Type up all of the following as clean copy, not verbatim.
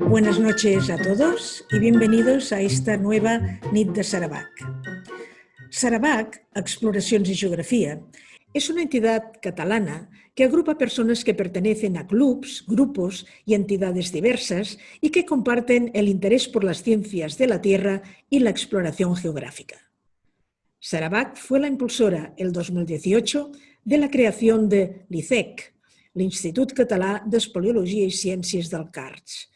Buenas noches a todos y bienvenidos a esta nueva Nit de Sarawak. Sarawak, Exploracions y Geografía, es una entidad catalana que agrupa personas que pertenecen a clubs, grupos y entidades diversas y que comparten el interés por las ciencias de la Tierra y la exploración geográfica. Sarawak fue la impulsora, el 2018, de la creación de l'ICEC, l'Institut Català d'Espeleologia y Ciències del Cards.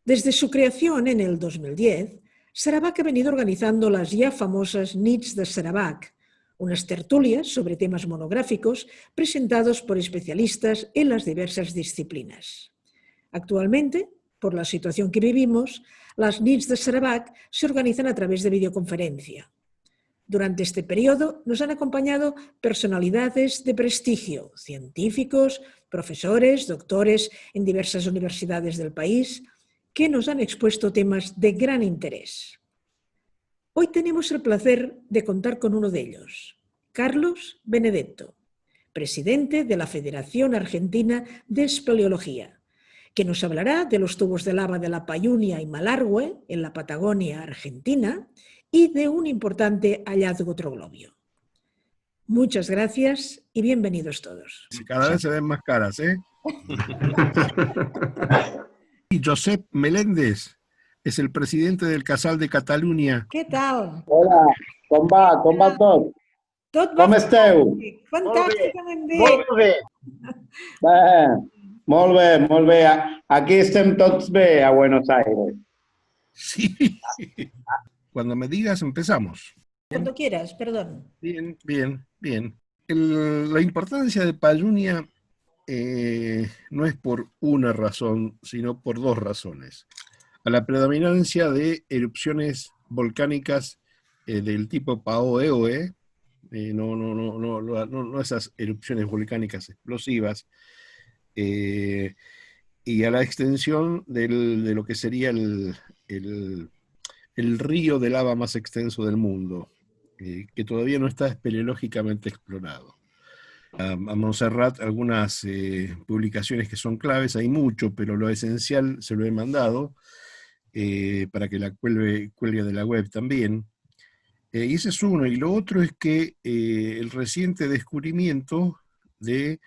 Desde su creación en el 2010, Sarawak ha venido organizando las ya famosas Nits de Sarawak, unas tertulias sobre temas monográficos presentados por especialistas en las diversas disciplinas. Actualmente, por la situación que vivimos, las Nits de Sarawak se organizan a través de videoconferencia. Durante este periodo nos han acompañado personalidades de prestigio, científicos, profesores, doctores en diversas universidades del país, que nos han expuesto temas de gran interés. Hoy tenemos el placer de contar con uno de ellos, Carlos Benedetto, presidente de la Federación Argentina de Espeleología, que nos hablará de los tubos de lava de la Payunia y Malargüe, en la Patagonia Argentina, y de un importante hallazgo troglobio. Muchas gracias y bienvenidos todos. Cada vez se ven más caras, ¿eh? Y Josep Meléndez es el presidente del Casal de Catalunya. Què tal? Hola, com va tot? Tot va Com esteu? fantàsticament bé. Molt bé. Aquí estem tots bé a Buenos Aires. Sí. Cuando me digas, empezamos. Cuando quieras, perdón. Bien. La importancia de Payunia no es por una razón, sino por dos razones. A la predominancia de erupciones volcánicas del tipo Paoeoe, no esas erupciones volcánicas explosivas, y a la extensión de lo que sería el río de lava más extenso del mundo, que todavía no está espeleológicamente explorado. A Montserrat algunas publicaciones que son claves, hay mucho, pero lo esencial se lo he mandado para que la cuelgue de la web también. Y ese es uno. Y lo otro es que el reciente descubrimiento de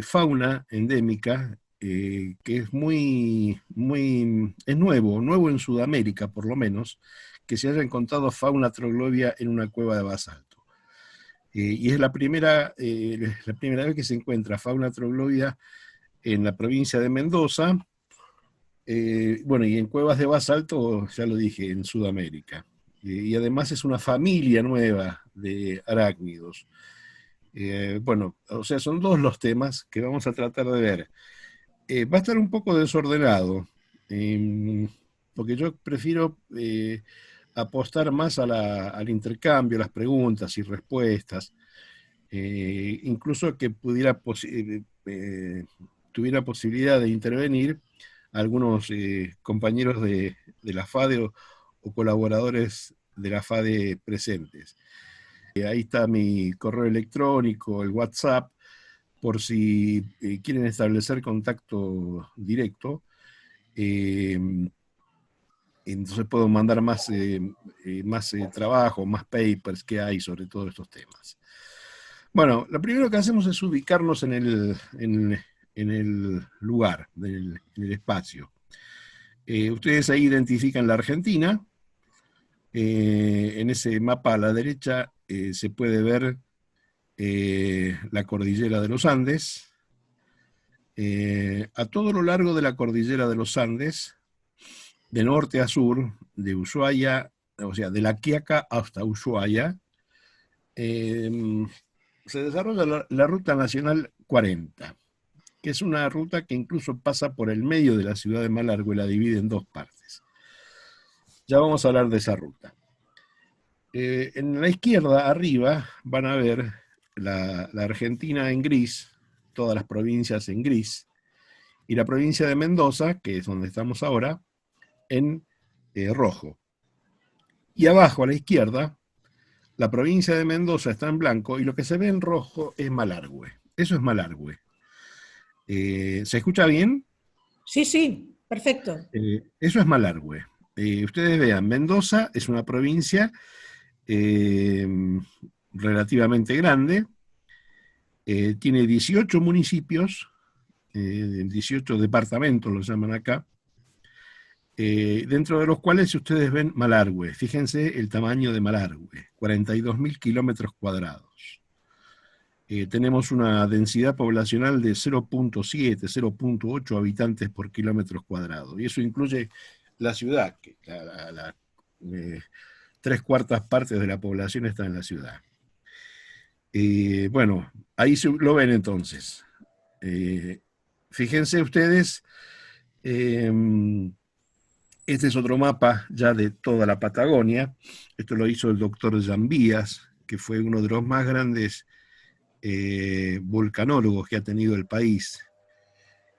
fauna endémica, que es es nuevo en Sudamérica por lo menos, que se haya encontrado fauna troglobia en una cueva de basalto. Y es la primera vez que se encuentra fauna troglobia en la provincia de Mendoza, y en cuevas de basalto, ya lo dije, en Sudamérica. Y además es una familia nueva de arácnidos. Son dos los temas que vamos a tratar de ver. Va a estar un poco desordenado, porque yo prefiero apostar más al intercambio, las preguntas y respuestas, incluso que tuviera posibilidad de intervenir algunos compañeros de la FADE o colaboradores de la FADE presentes. Ahí está mi correo electrónico, el WhatsApp, por si quieren establecer contacto directo. Entonces puedo mandar más trabajo, más papers que hay sobre todos estos temas. Bueno, lo primero que hacemos es ubicarnos en el lugar, en el espacio. Ustedes ahí identifican la Argentina. En ese mapa a la derecha se puede ver la cordillera de los Andes. A todo lo largo de la cordillera de los Andes, de norte a sur, de Ushuaia, o sea, de La Quiaca hasta Ushuaia, se desarrolla la Ruta Nacional 40, que es una ruta que incluso pasa por el medio de la ciudad de Malargüe, la divide en dos partes. Ya vamos a hablar de esa ruta. En la izquierda, arriba, van a ver la Argentina en gris, todas las provincias en gris, y la provincia de Mendoza, que es donde estamos ahora, en rojo. Y abajo, a la izquierda, La provincia de Mendoza está en blanco y lo que se ve en rojo es Malargüe. Eso es Malargüe. ¿Se escucha bien? Sí, sí, perfecto. Eso es Malargüe. Ustedes vean, Mendoza es una provincia eh, relativamente grande, tiene 18 municipios, 18 departamentos los llaman acá, dentro de los cuales ustedes ven Malargüe. Fíjense el tamaño de Malargüe, 42.000 kilómetros cuadrados. Tenemos una densidad poblacional de 0,7, 0,8 habitantes por kilómetros cuadrados. Y eso incluye la ciudad, que tres cuartas partes de la población está en la ciudad. Bueno, ahí lo ven entonces. Fíjense ustedes, este es otro mapa ya de toda la Patagonia. Esto lo hizo el doctor Zambías, que fue uno de los más grandes volcanólogos que ha tenido el país,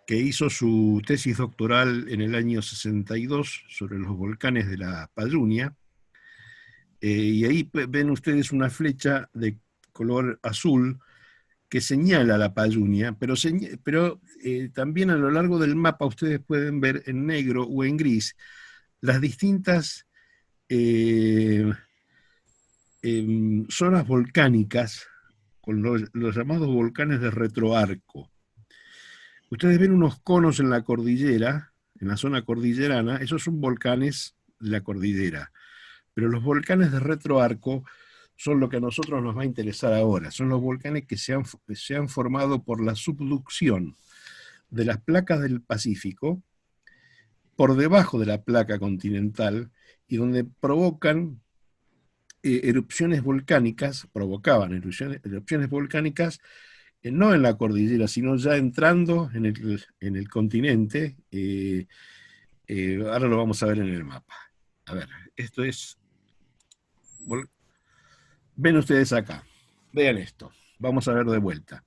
que hizo su tesis doctoral en el año 62 sobre los volcanes de la Payunia. Y ahí ven ustedes una flecha de color azul que señala la Payunia, pero también a lo largo del mapa ustedes pueden ver en negro o en gris las distintas zonas volcánicas con los llamados volcanes de retroarco. Ustedes ven unos conos en la cordillera, en la zona cordillerana, esos son volcanes de la cordillera, pero los volcanes de retroarco son lo que a nosotros nos va a interesar ahora, son los volcanes que se han formado por la subducción de las placas del Pacífico por debajo de la placa continental y donde provocaban erupciones volcánicas, no en la cordillera, sino ya entrando en el continente. Ahora lo vamos a ver en el mapa. A ver, esto es... Ven ustedes acá, vean esto, vamos a ver de vuelta.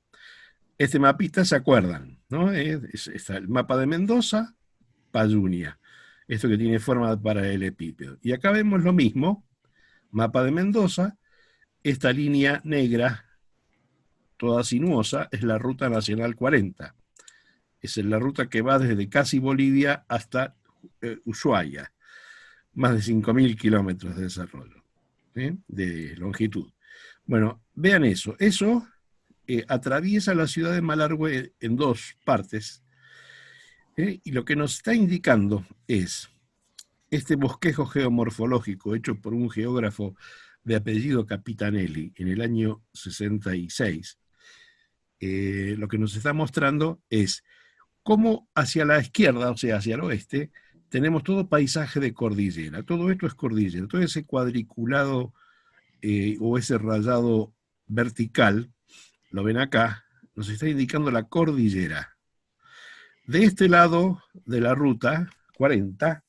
Este mapita, ¿se acuerdan? ¿No? Está el mapa de Mendoza, Payunia, esto que tiene forma de paralelepípedo. Y acá vemos lo mismo, mapa de Mendoza, esta línea negra, toda sinuosa, es la Ruta Nacional 40. Es la ruta que va desde casi Bolivia hasta Ushuaia, más de 5.000 kilómetros de desarrollo, de longitud. Bueno, vean eso. Eso atraviesa la ciudad de Malargüe en dos partes, y lo que nos está indicando es este bosquejo geomorfológico hecho por un geógrafo de apellido Capitanelli en el año 66. Lo que nos está mostrando es cómo hacia la izquierda, o sea, hacia el oeste, tenemos todo paisaje de cordillera. Todo esto es cordillera. Todo ese cuadriculado o ese rayado vertical, lo ven acá, nos está indicando la cordillera. De este lado de la ruta 40,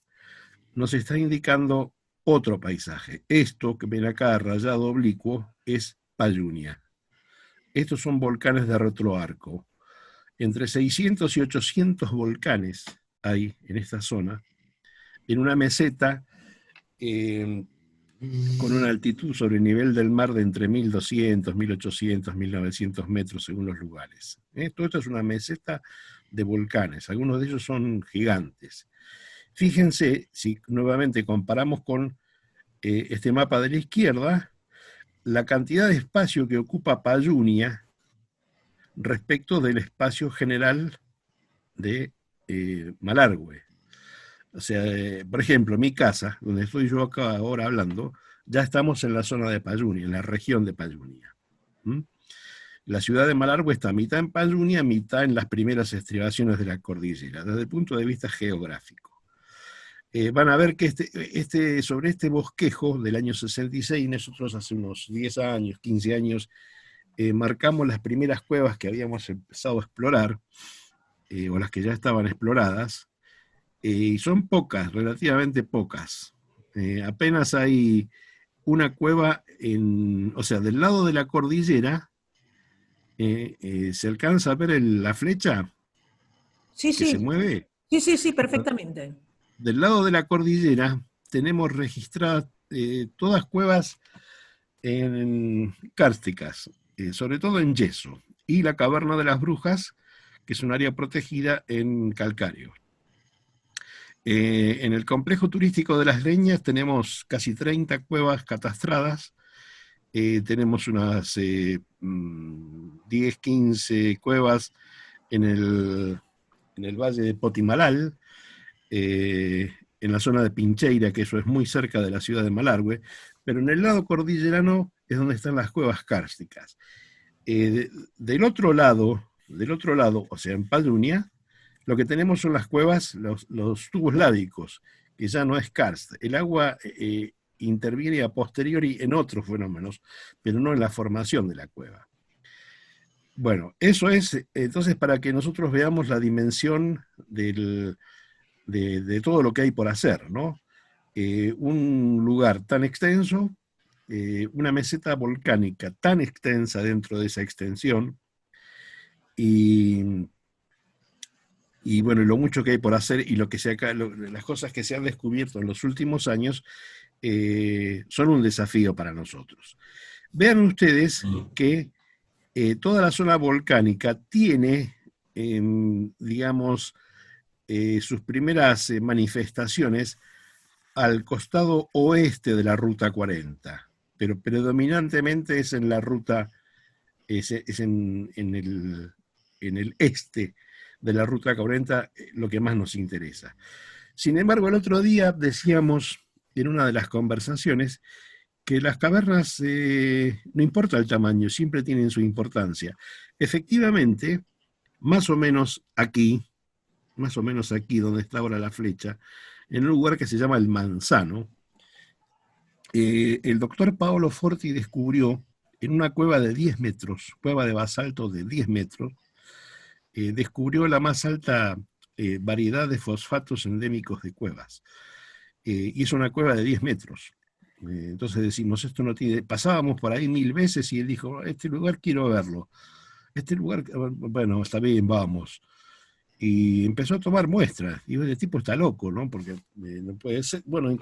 nos está indicando otro paisaje. Esto que ven acá, rayado oblicuo, es Payunia. Estos son volcanes de retroarco. Entre 600 y 800 volcanes hay en esta zona, en una meseta con una altitud sobre el nivel del mar de entre 1.200, 1.800, 1.900 metros según los lugares. Todo esto es una meseta de volcanes, algunos de ellos son gigantes. Fíjense, si nuevamente comparamos con este mapa de la izquierda, la cantidad de espacio que ocupa Payunia respecto del espacio general de Malargüe. O sea, por ejemplo, mi casa, donde estoy yo acá ahora hablando, ya estamos en la zona de Payunia, en la región de Payunia. La ciudad de Malargüe está mitad en Payunia, mitad en las primeras estribaciones de la cordillera, desde el punto de vista geográfico. Van a ver que sobre este bosquejo del año 66, nosotros hace unos 10 años, 15 años, marcamos las primeras cuevas que habíamos empezado a explorar, o las que ya estaban exploradas, y son pocas, relativamente pocas. Apenas hay una cueva, o sea, del lado de la cordillera, ¿se alcanza a ver la flecha Sí, que se sí. mueve? Sí, perfectamente. Del lado de la cordillera tenemos registradas todas cuevas en kársticas, sobre todo en yeso, y la Caverna de las Brujas, que es un área protegida en calcáreo. En el complejo turístico de Las Leñas tenemos casi 30 cuevas catastradas, tenemos unas 10, 15 cuevas en el valle de Potimalal, en la zona de Pincheira, que eso es muy cerca de la ciudad de Malargüe, pero en el lado cordillerano es donde están las cuevas kársticas. Del otro lado, o sea, en Padunia, lo que tenemos son las cuevas, los tubos lávicos, que ya no es karst. El agua interviene a posteriori en otros fenómenos, pero no en la formación de la cueva. Bueno, eso es, entonces, para que nosotros veamos la dimensión de todo lo que hay por hacer, ¿no? Un lugar tan extenso, una meseta volcánica tan extensa dentro de esa extensión, y bueno, lo mucho que hay por hacer y las cosas que se han descubierto en los últimos años son un desafío para nosotros. Vean ustedes que toda la zona volcánica tiene, digamos, sus primeras manifestaciones al costado oeste de la Ruta 40, pero predominantemente es en la ruta, es en el este de la Ruta 40 lo que más nos interesa. Sin embargo, el otro día decíamos en una de las conversaciones que las cavernas, no importa el tamaño, siempre tienen su importancia. Efectivamente, más o menos aquí donde está ahora la flecha, en un lugar que se llama El Manzano, el doctor Paolo Forti descubrió en una cueva de 10 metros, cueva de basalto de 10 metros, descubrió la más alta variedad de fosfatos endémicos de cuevas. Y es una cueva de 10 metros. Entonces decimos, esto no tiene... Pasábamos por ahí 1000 veces y él dijo, este lugar quiero verlo. Este lugar, bueno, está bien, vamos. Y empezó a tomar muestras. Y el tipo está loco, ¿no? Porque no puede ser... Bueno,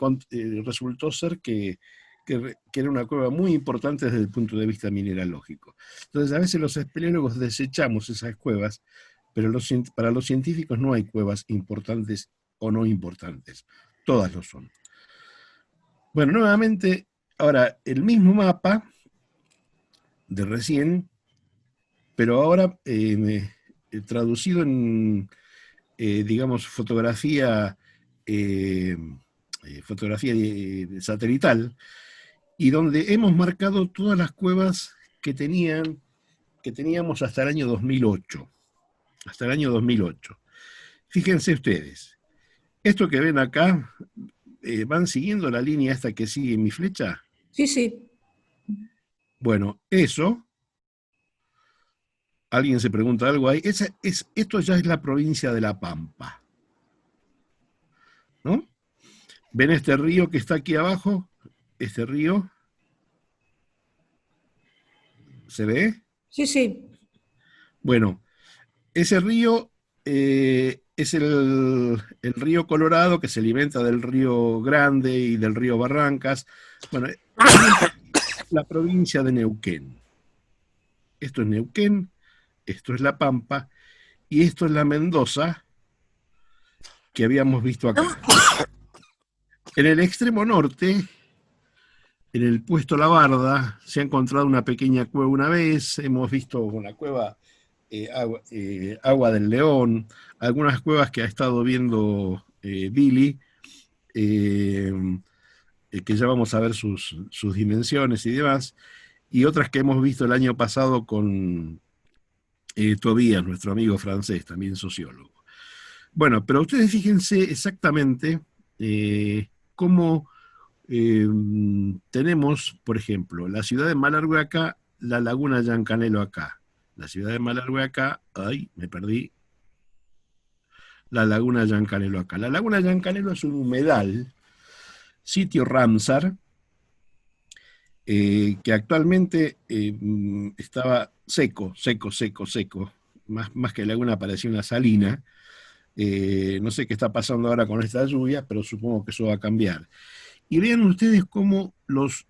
resultó ser que era una cueva muy importante desde el punto de vista mineralógico. Entonces, a veces los espeleólogos desechamos esas cuevas, pero para los científicos no hay cuevas importantes o no importantes. Todas lo son. Bueno, nuevamente, ahora, el mismo mapa de recién, pero ahora traducido en, digamos, fotografía satelital, y donde hemos marcado todas las cuevas que teníamos hasta el año 2008. Hasta el año 2008. Fíjense ustedes, esto que ven acá, ¿van siguiendo la línea esta que sigue mi flecha? Sí, sí. Bueno, eso, alguien se pregunta algo ahí, esto ya es la provincia de La Pampa, ¿no? ¿Ven este río que está aquí abajo? Este río, ¿se ve? Sí, sí. Bueno, ese río es el río Colorado, que se alimenta del río Grande y del río Barrancas. Bueno, la provincia de Neuquén. Esto es Neuquén, esto es La Pampa, y esto es la Mendoza que habíamos visto acá. En el extremo norte, en el puesto La Barda, se ha encontrado una pequeña cueva una vez, hemos visto una cueva Agua del León, algunas cuevas que ha estado viendo Billy, que ya vamos a ver sus dimensiones y demás, y otras que hemos visto el año pasado con Tobías, nuestro amigo francés, también sociólogo. Bueno, pero ustedes fíjense exactamente cómo tenemos, por ejemplo, la ciudad de Malargüe acá, la laguna Yancanelo acá. La ciudad de Malargüe acá, ay, me perdí, la laguna Yancanelo acá. La laguna Yancanelo es un humedal, sitio Ramsar, que actualmente estaba seco, más que laguna parecía una salina. No sé qué está pasando ahora con esta lluvia, pero supongo que eso va a cambiar. Y vean ustedes cómo los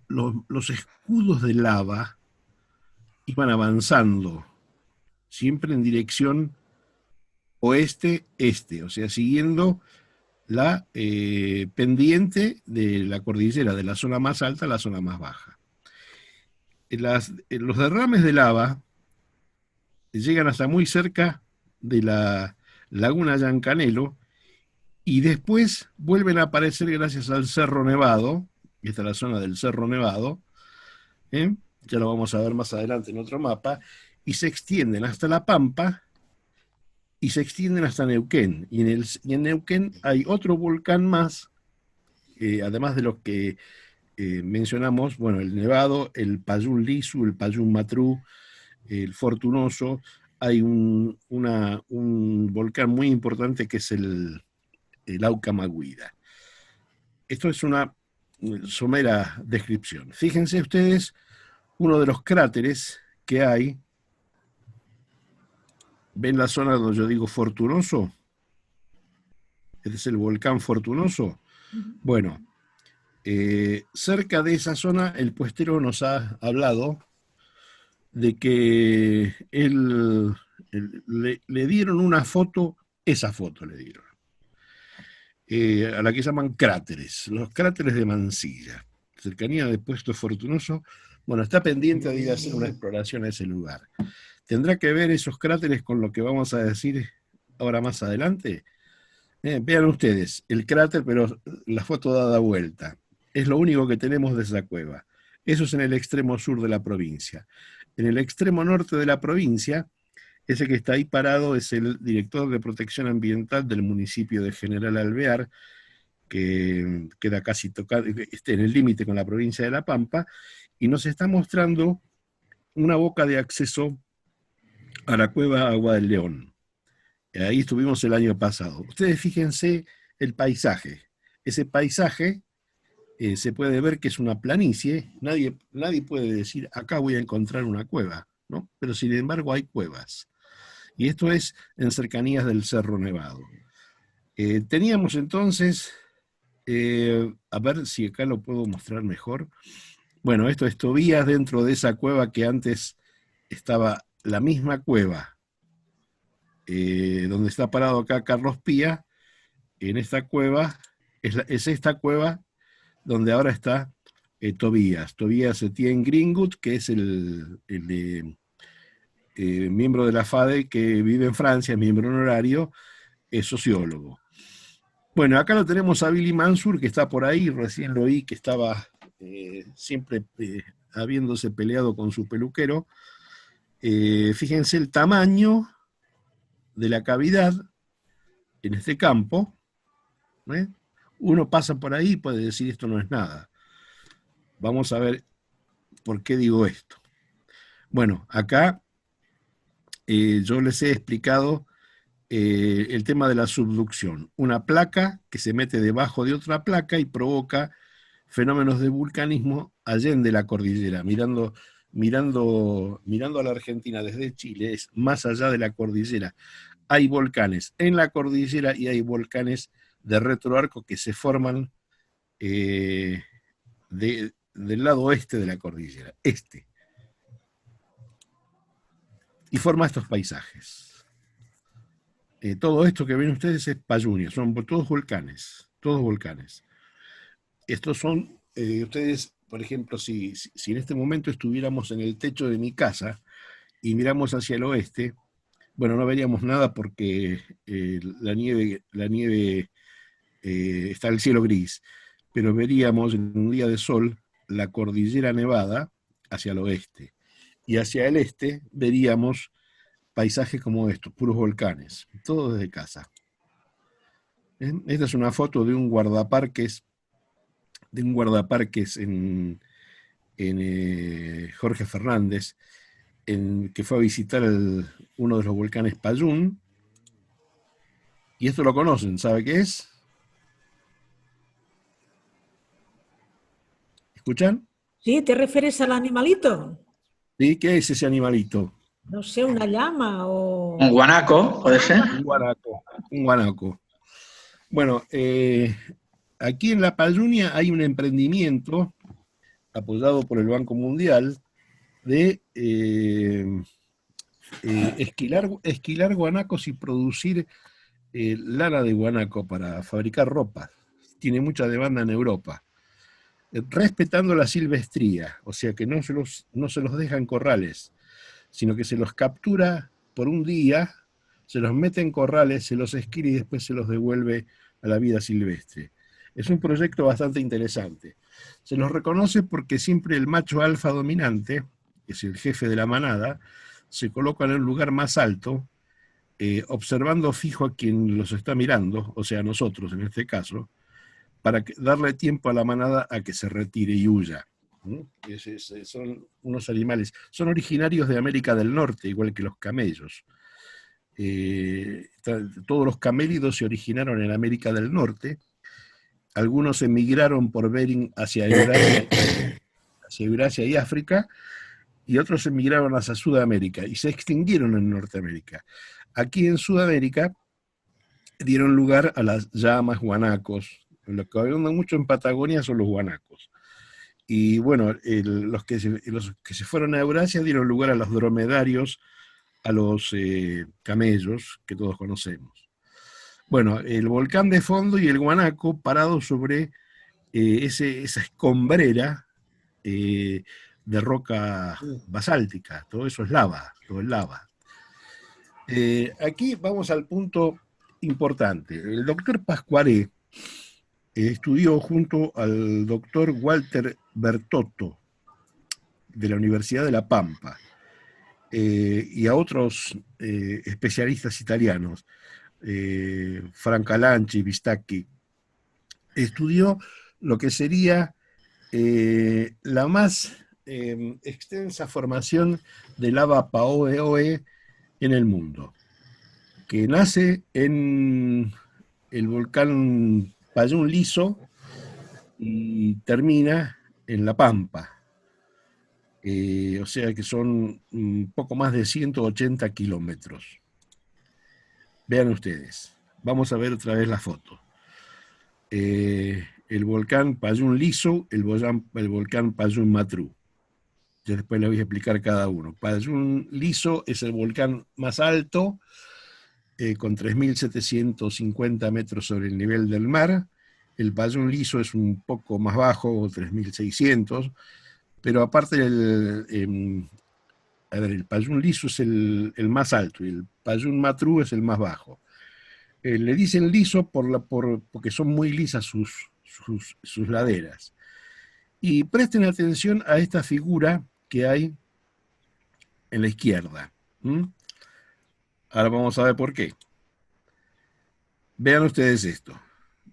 escudos de lava iban avanzando, siempre en dirección oeste-este, o sea, siguiendo la pendiente de la cordillera, de la zona más alta a la zona más baja. Los derrames de lava llegan hasta muy cerca de la laguna Yancanelo y después vuelven a aparecer gracias al Cerro Nevado, esta es la zona del Cerro Nevado, ¿eh? Ya lo vamos a ver más adelante en otro mapa, y se extienden hasta La Pampa y se extienden hasta Neuquén. Y en Neuquén hay otro volcán más, además de los que mencionamos, bueno, el Nevado, el Payún Lisu, el Payún Matrú, el Fortunoso. Hay un volcán muy importante que es el Aucamaguida. Esto es una somera descripción. Fíjense ustedes, uno de los cráteres que hay, ¿ven la zona donde yo digo Fortunoso? Este es el volcán Fortunoso. Bueno, cerca de esa zona el puestero nos ha hablado de que le dieron una foto, esa foto le dieron, a la que llaman cráteres, los cráteres de Mansilla, cercanía de Puesto Fortunoso. Bueno, está pendiente de ir a hacer una exploración a ese lugar. ¿Tendrá que ver esos cráteres con lo que vamos a decir ahora más adelante? Vean ustedes, el cráter, pero la foto dada vuelta. Es lo único que tenemos de esa cueva. Eso es en el extremo sur de la provincia. En el extremo norte de la provincia, ese que está ahí parado es el director de protección ambiental del municipio de General Alvear, que queda casi tocado, en el límite con la provincia de La Pampa, y nos está mostrando una boca de acceso a la cueva Agua del León. Ahí estuvimos el año pasado. Ustedes fíjense el paisaje. Ese paisaje se puede ver que es una planicie. Nadie puede decir, acá voy a encontrar una cueva, ¿no? Pero sin embargo hay cuevas. Y esto es en cercanías del Cerro Nevado. Teníamos entonces, a ver si acá lo puedo mostrar mejor. Bueno, esto es Tobías dentro de esa cueva que antes estaba la misma cueva, donde está parado acá Carlos Pía. En esta cueva, es esta cueva donde ahora está Tobías Etienne Greenwood, que es el miembro de la FADE que vive en Francia, miembro honorario, es sociólogo. Bueno, acá lo tenemos a Billy Mansur, que está por ahí, recién lo oí, que estaba siempre habiéndose peleado con su peluquero. Fíjense el tamaño de la cavidad en este campo. Uno pasa por ahí y puede decir esto no es nada. Vamos a ver por qué digo esto. Bueno, acá yo les he explicado el tema de la subducción. Una placa que se mete debajo de otra placa y provoca fenómenos de vulcanismo allende la cordillera, mirando a la Argentina desde Chile, es más allá de la cordillera. Hay volcanes en la cordillera y hay volcanes de retroarco que se forman del lado oeste de la cordillera, y forma estos paisajes. Todo esto que ven ustedes es Payunia, son todos volcanes, Estos son, ustedes, por ejemplo, si en este momento estuviéramos en el techo de mi casa y miramos hacia el oeste, bueno, no veríamos nada porque la nieve está el cielo gris, pero veríamos en un día de sol la cordillera nevada hacia el oeste, y hacia el este veríamos paisajes como estos, puros volcanes, todo desde casa. Esta es una foto de un guardaparques en Jorge Fernández, que fue a visitar uno de los volcanes Payún, y esto lo conocen, ¿sabe qué es? ¿Escuchan? Sí, ¿te refieres al animalito? ¿Sí? ¿Qué es ese animalito? No sé, una llama o... Un guanaco, puede ser. Un guanaco. Bueno, aquí en La Payunia hay un emprendimiento apoyado por el Banco Mundial de esquilar guanacos y producir lana de guanaco para fabricar ropa. Tiene mucha demanda en Europa. Respetando la silvestría, o sea que no se los deja en corrales, sino que se los captura por un día, se los mete en corrales, se los esquila y después se los devuelve a la vida silvestre. Es un proyecto bastante interesante. Se los reconoce porque siempre el macho alfa dominante, que es el jefe de la manada, se coloca en el lugar más alto, observando fijo a quien los está mirando, o sea, a nosotros en este caso, para darle tiempo a la manada a que se retire y huya. Son unos animales, son originarios de América del Norte, igual que los camellos. Todos los camélidos se originaron en América del Norte, algunos emigraron por Bering hacia Eurasia y África, y otros emigraron hacia Sudamérica, y se extinguieron en Norteamérica. Aquí en Sudamérica dieron lugar a las llamas, guanacos. Lo que abundan mucho en Patagonia son los guanacos. Y bueno, los que se fueron a Eurasia dieron lugar a los dromedarios, a los camellos, que todos conocemos. Bueno, el volcán de fondo y el guanaco parado sobre esa escombrera de roca basáltica. Todo eso es lava, todo es lava. Aquí vamos al punto importante. El doctor Pascuaré estudió junto al doctor Walter Bertotto de la Universidad de La Pampa y a otros especialistas italianos, Francalanchi, Bistacchi. Estudió lo que sería la más extensa formación de lava Paoe-Oe en el mundo, que nace en el volcán Payún Liso y termina en La Pampa. O sea que son un poco más de 180 kilómetros. Vean ustedes. Vamos a ver otra vez la foto. El volcán Payún Liso, el volcán Payún Matru. Yo después les voy a explicar cada uno. Payún Liso es el volcán más alto, con 3.750 metros sobre el nivel del mar. El Payún Liso es un poco más bajo, 3.600, pero aparte el Payún Liso es el más alto y el Payún Matru es el más bajo. Le dicen liso porque son muy lisas sus laderas. Y presten atención a esta figura que hay en la izquierda. Ahora vamos a ver por qué. Vean ustedes esto.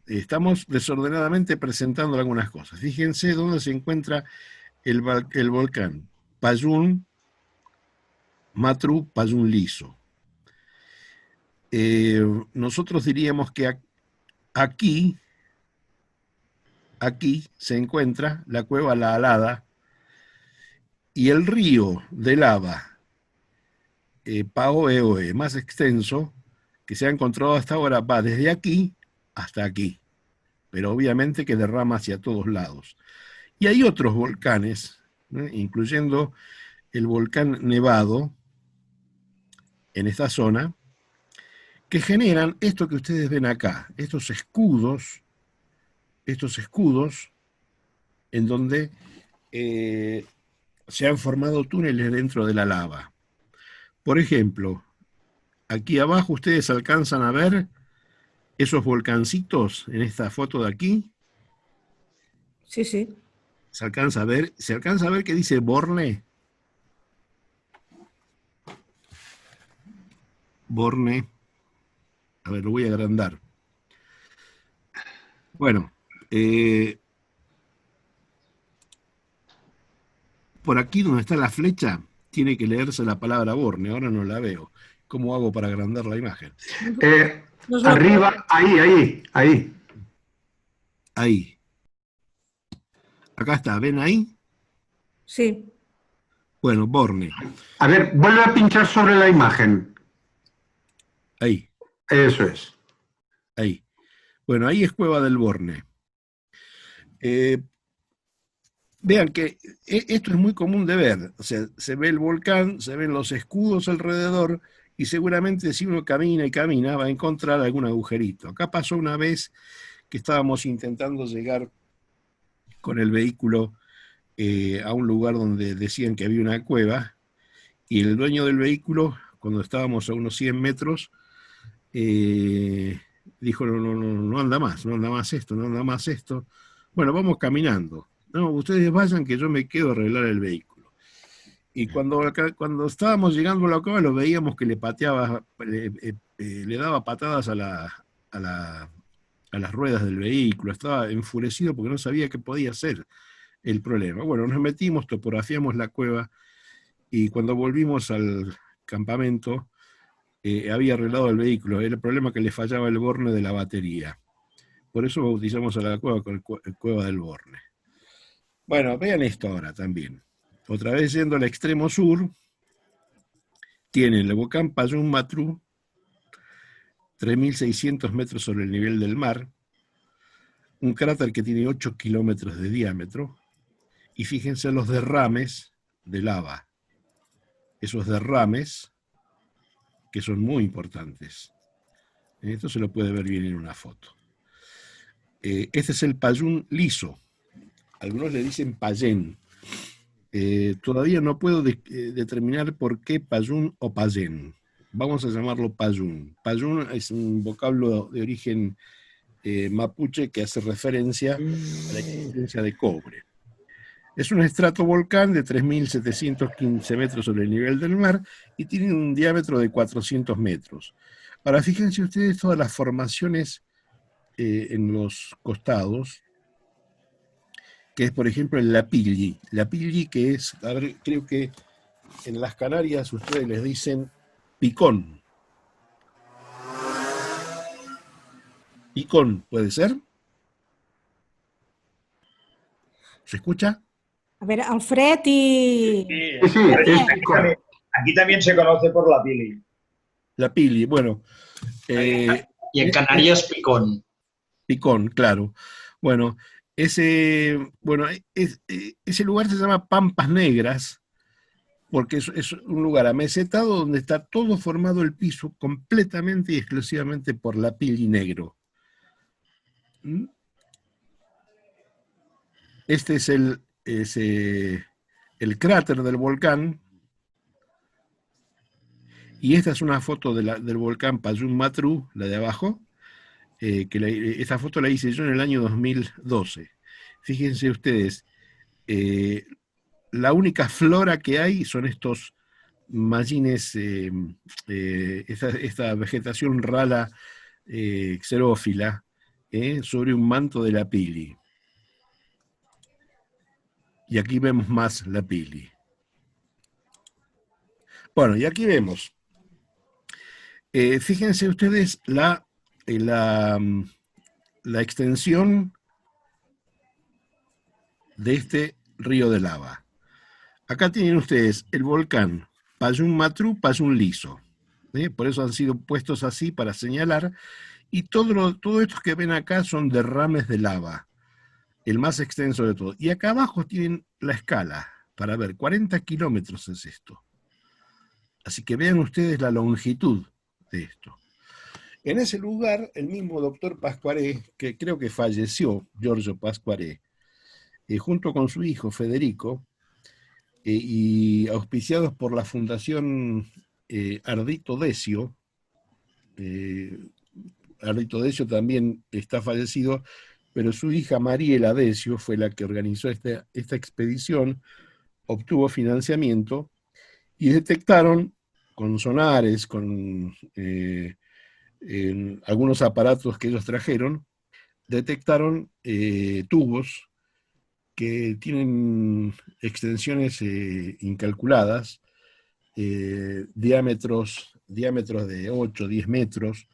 Estamos desordenadamente presentando algunas cosas. Fíjense dónde se encuentra el volcán Payún Matru, Payún Liso. Nosotros diríamos que aquí se encuentra la cueva La Alada y el río de lava Paoe-Oe más extenso que se ha encontrado hasta ahora va desde aquí hasta aquí, pero obviamente que derrama hacia todos lados. Y hay otros volcanes, incluyendo el volcán Nevado en esta zona, que generan esto que ustedes ven acá, estos escudos en donde se han formado túneles dentro de la lava. Por ejemplo, aquí abajo ustedes alcanzan a ver esos volcancitos en esta foto de aquí. Sí, sí. ¿Se alcanza a ver que dice Borne? Borne. A ver, lo voy a agrandar. Bueno, por aquí donde está la flecha, tiene que leerse la palabra Borne. Ahora no la veo. ¿Cómo hago para agrandar la imagen? Arriba, ahí. Ahí. Acá está, ¿ven ahí? Sí. Bueno, Borne. A ver, vuelve a pinchar sobre la imagen. Ahí. Eso es. Ahí. Bueno, ahí es Cueva del Borne. Eh, Vean que esto es muy común de ver, o sea, se ve el volcán, se ven los escudos alrededor y seguramente si uno camina y camina va a encontrar algún agujerito. Acá pasó una vez que estábamos intentando llegar con el vehículo a un lugar donde decían que había una cueva y el dueño del vehículo, cuando estábamos a unos 100 metros, dijo, no anda más, no anda más esto, no anda más esto. Bueno, vamos caminando. No, ustedes vayan que yo me quedo a arreglar el vehículo. Y cuando estábamos llegando a la cueva, lo veíamos que le pateaba, le daba patadas a las ruedas del vehículo, estaba enfurecido porque no sabía qué podía ser el problema. Bueno, nos metimos, topografiamos la cueva y cuando volvimos al campamento, había arreglado el vehículo. Era el problema que le fallaba el borne de la batería. Por eso bautizamos a la cueva con el Cueva del Borne. Bueno, vean esto ahora también. Otra vez yendo al extremo sur, tienen el volcán Payún Matru, 3.600 metros sobre el nivel del mar, un cráter que tiene 8 kilómetros de diámetro, y fíjense los derrames de lava. Esos derrames que son muy importantes. Esto se lo puede ver bien en una foto. Este es el Payún liso. Algunos le dicen Payén. Todavía no puedo determinar por qué Payún o Payén. Vamos a llamarlo Payún. Payún es un vocablo de origen mapuche que hace referencia a la existencia de cobre. Es un estratovolcán de 3.715 metros sobre el nivel del mar y tiene un diámetro de 400 metros. Ahora, fíjense ustedes todas las formaciones en los costados, que es, por ejemplo, el Lapilli. Lapilli, que es, a ver, creo que en las Canarias ustedes les dicen picón. Picón, ¿puede ser? ¿Se escucha? A ver, Alfred y... Sí, sí, es picón. Aquí también se conoce por la pili. Lapilli, bueno. Y en Canarias, picón. Picón, claro. Bueno, ese lugar se llama Pampas Negras, porque es un lugar amesetado donde está todo formado el piso completamente y exclusivamente por lapilli negro. Este es el cráter del volcán, y esta es una foto del volcán Payún Matru, la de abajo, esta foto la hice yo en el año 2012. Fíjense ustedes, la única flora que hay son estos mallines, esta vegetación rala xerófila, sobre un manto de lapilli. Y aquí vemos más lapilli. Bueno, y aquí vemos. Fíjense ustedes la extensión de este río de lava. Acá tienen ustedes el volcán Payún Matru, Payún liso. Por eso han sido puestos así para señalar. Y todo esto que ven acá son derrames de lava, el más extenso de todo. Y acá abajo tienen la escala para ver, 40 kilómetros es esto. Así que vean ustedes la longitud de esto. En ese lugar, el mismo doctor Pascuaré, que creo que falleció, Giorgio Pascuaré, junto con su hijo Federico, y auspiciados por la Fundación Ardito Decio. Ardito Decio también está fallecido, pero su hija Mariela Decio fue la que organizó esta expedición, obtuvo financiamiento y detectaron con sonares, con algunos aparatos que ellos trajeron, detectaron tubos que tienen extensiones incalculadas, diámetros de 8, 10 metros,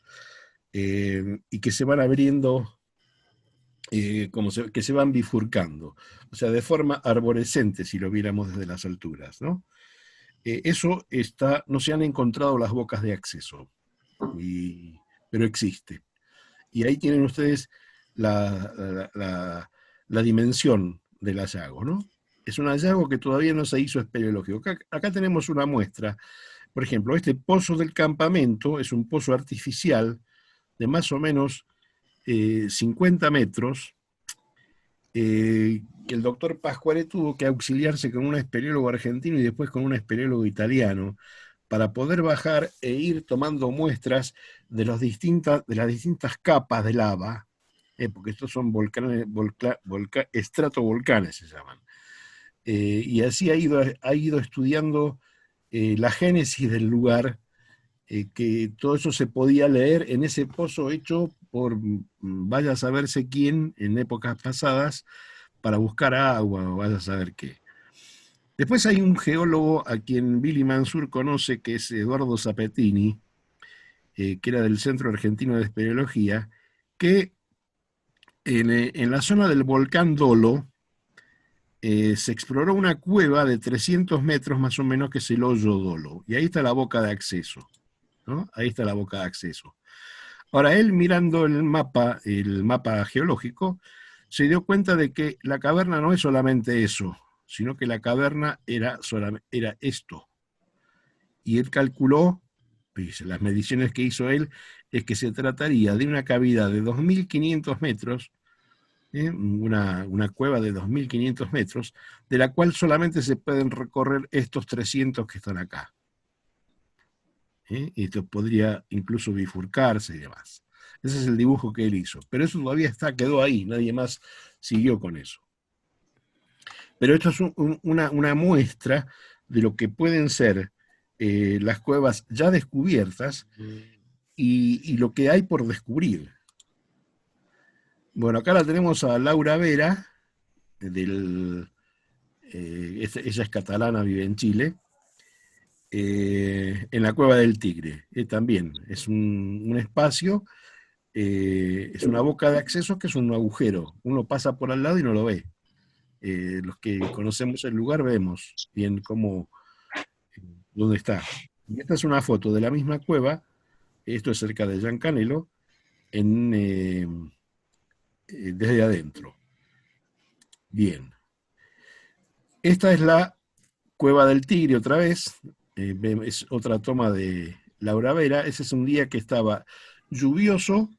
y que se van abriendo, que se van bifurcando, o sea, de forma arborescente, si lo viéramos desde las alturas, ¿no? Eso no se han encontrado las bocas de acceso, pero existe. Y ahí tienen ustedes la la dimensión del hallazgo, ¿no? Es un hallazgo que todavía no se hizo espeleológico. Acá tenemos una muestra. Por ejemplo, este pozo del campamento es un pozo artificial de más o menos 50 metros, que el doctor Pascuare tuvo que auxiliarse con un espeleólogo argentino y después con un espeleólogo italiano para poder bajar e ir tomando muestras de las distintas capas de lava, porque estos son estratovolcanes se llaman. Y así ha ido estudiando la génesis del lugar, que todo eso se podía leer en ese pozo hecho por vaya a saberse quién en épocas pasadas para buscar agua o vaya a saber qué. Después hay un geólogo a quien Billy Mansur conoce, que es Eduardo Zapetini, que era del Centro Argentino de Espeleología, que en la zona del volcán Dolo se exploró una cueva de 300 metros más o menos, que es el hoyo Dolo, y ahí está la boca de acceso, ¿no? Ahí está la boca de acceso. Ahora, él mirando el mapa geológico, se dio cuenta de que la caverna no es solamente eso, sino que la caverna era esto. Y él calculó, pues, las mediciones que hizo él, es que se trataría de una cavidad de 2.500 metros, una cueva de 2.500 metros, de la cual solamente se pueden recorrer estos 300 que están acá. Y esto podría incluso bifurcarse y demás. Ese es el dibujo que él hizo. Pero eso todavía quedó ahí, nadie más siguió con eso. Pero esto es una muestra de lo que pueden ser las cuevas ya descubiertas y lo que hay por descubrir. Bueno, acá la tenemos a Laura Vera, ella es catalana, vive en Chile, en la Cueva del Tigre. También es un espacio, es una boca de acceso que es un agujero. Uno pasa por al lado y no lo ve. Los que conocemos el lugar vemos bien dónde está. Y esta es una foto de la misma cueva, esto es cerca de Llancanelo, desde adentro. Bien. Esta es la Cueva del Tigre otra vez, es otra toma de Laura Vera. Ese es un día que estaba lluvioso,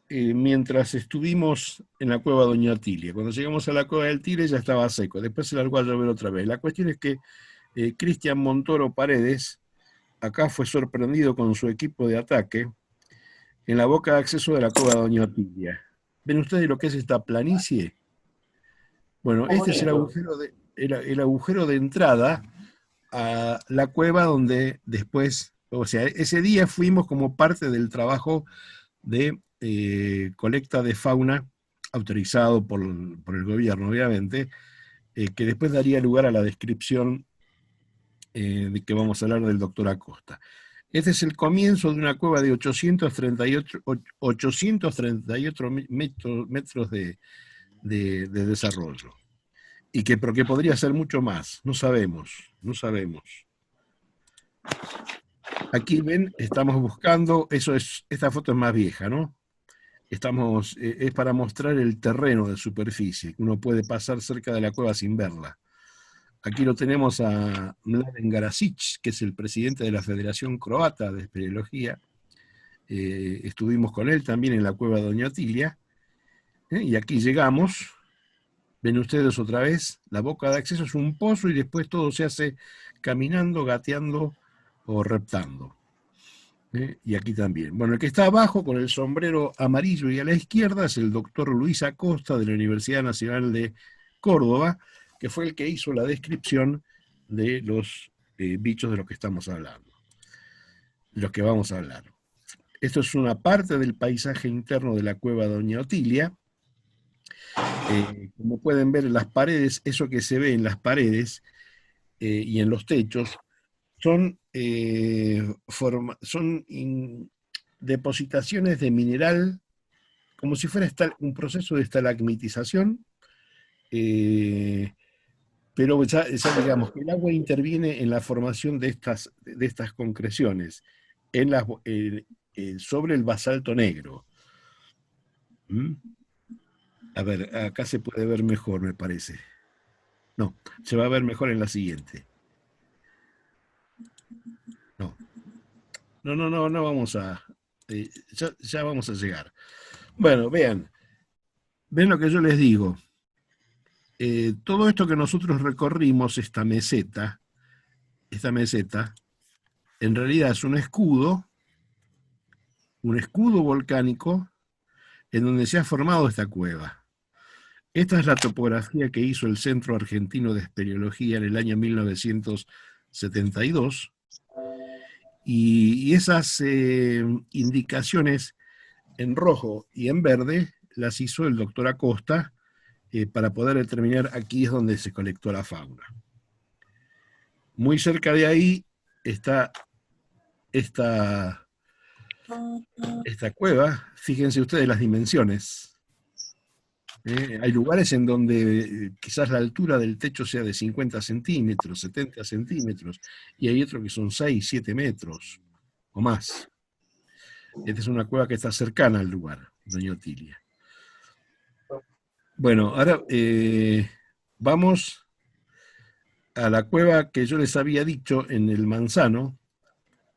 mientras estuvimos en la cueva Doña Tilia. Cuando llegamos a la Cueva del Tigre ya estaba seco, después se largó a llover otra vez. La cuestión es que Cristian Montoro Paredes acá fue sorprendido con su equipo de ataque en la boca de acceso de la Cueva Doña Tilia. ¿Ven ustedes lo que es esta planicie? Bueno, este es el agujero de entrada a la cueva donde después, o sea, ese día fuimos como parte del trabajo de colecta de fauna autorizado por el gobierno, obviamente, que después daría lugar a la descripción de que vamos a hablar del doctor Acosta. Este es el comienzo de una cueva de 838 metros de desarrollo. Y porque podría ser mucho más, no sabemos. Aquí ven, estamos buscando, esta foto es más vieja, ¿no? Es para mostrar el terreno de superficie, que uno puede pasar cerca de la cueva sin verla. Aquí lo tenemos a Mladen Garasic, que es el presidente de la Federación Croata de Espeleología. Estuvimos con él también en la cueva Doña Tilia. Y aquí llegamos. Ven ustedes otra vez, la boca de acceso es un pozo y después todo se hace caminando, gateando o reptando. Y aquí también. Bueno, el que está abajo con el sombrero amarillo y a la izquierda es el doctor Luis Acosta de la Universidad Nacional de Córdoba, que fue el que hizo la descripción de los bichos de los que estamos hablando, de los que vamos a hablar. Esto es una parte del paisaje interno de la cueva Doña Otilia. Como pueden ver en las paredes, eso que se ve en las paredes y en los techos son depositaciones de mineral, como si fuera un proceso de estalagmitización, pero ya digamos que el agua interviene en la formación de estas concreciones sobre el basalto negro. ¿Mm? A ver, acá se puede ver mejor, me parece. No, se va a ver mejor en la siguiente. No, no vamos a... ya vamos a llegar. Bueno, ven lo que yo les digo. Todo esto que nosotros recorrimos, esta meseta, en realidad es un escudo volcánico en donde se ha formado esta cueva. Esta es la topografía que hizo el Centro Argentino de Espeleología en el año 1972, y esas indicaciones en rojo y en verde las hizo el doctor Acosta para poder determinar aquí es donde se colectó la fauna. Muy cerca de ahí está esta cueva. Fíjense ustedes las dimensiones. Hay lugares en donde quizás la altura del techo sea de 50 centímetros, 70 centímetros, y hay otros que son 6, 7 metros o más. Esta es una cueva que está cercana al lugar, doña Otilia. Bueno, ahora vamos a la cueva que yo les había dicho en el Manzano,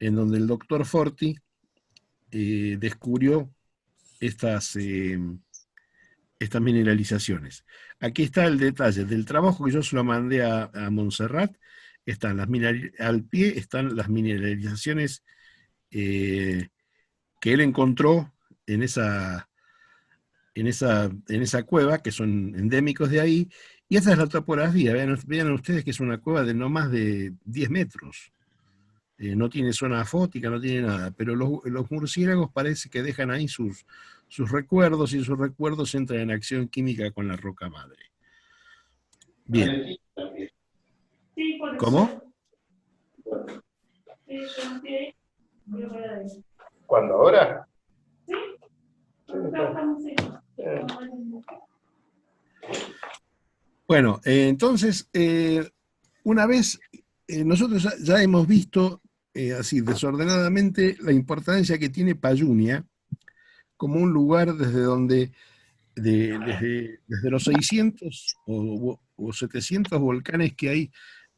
en donde el doctor Forti descubrió estas mineralizaciones. Aquí está el detalle del trabajo que yo se lo mandé a Montserrat. Están al pie están las mineralizaciones que él encontró en esa cueva, que son endémicos de ahí, y esa es la topografía. Vean ustedes que es una cueva de no más de 10 metros. No tiene zona afótica, no tiene nada, pero los murciélagos parece que dejan ahí sus recuerdos, y sus recuerdos entran en acción química con la roca madre. Bien. ¿Cómo? ¿Cuándo? ¿Ahora? Bueno, entonces, una vez nosotros ya hemos visto así desordenadamente la importancia que tiene Payunia como un lugar desde donde desde los 600 o 700 volcanes que hay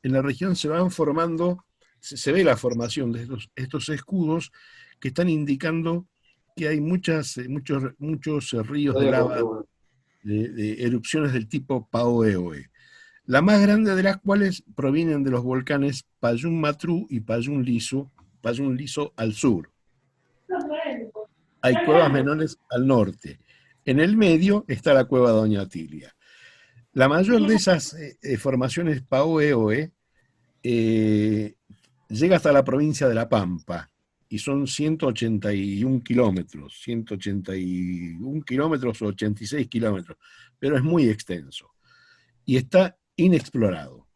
en la región se van formando, se ve la formación de estos escudos que están indicando que hay muchos ríos de lava, de erupciones del tipo Paoeoe. La más grande de las cuales provienen de los volcanes Payún Matrú y Payún Liso al sur. Hay cuevas menores al norte. En el medio está la cueva Doña Otilia. La mayor de esas formaciones Paoeoe llega hasta la provincia de La Pampa, y son 181 kilómetros, 181 kilómetros o 86 kilómetros, pero es muy extenso y está inexplorado.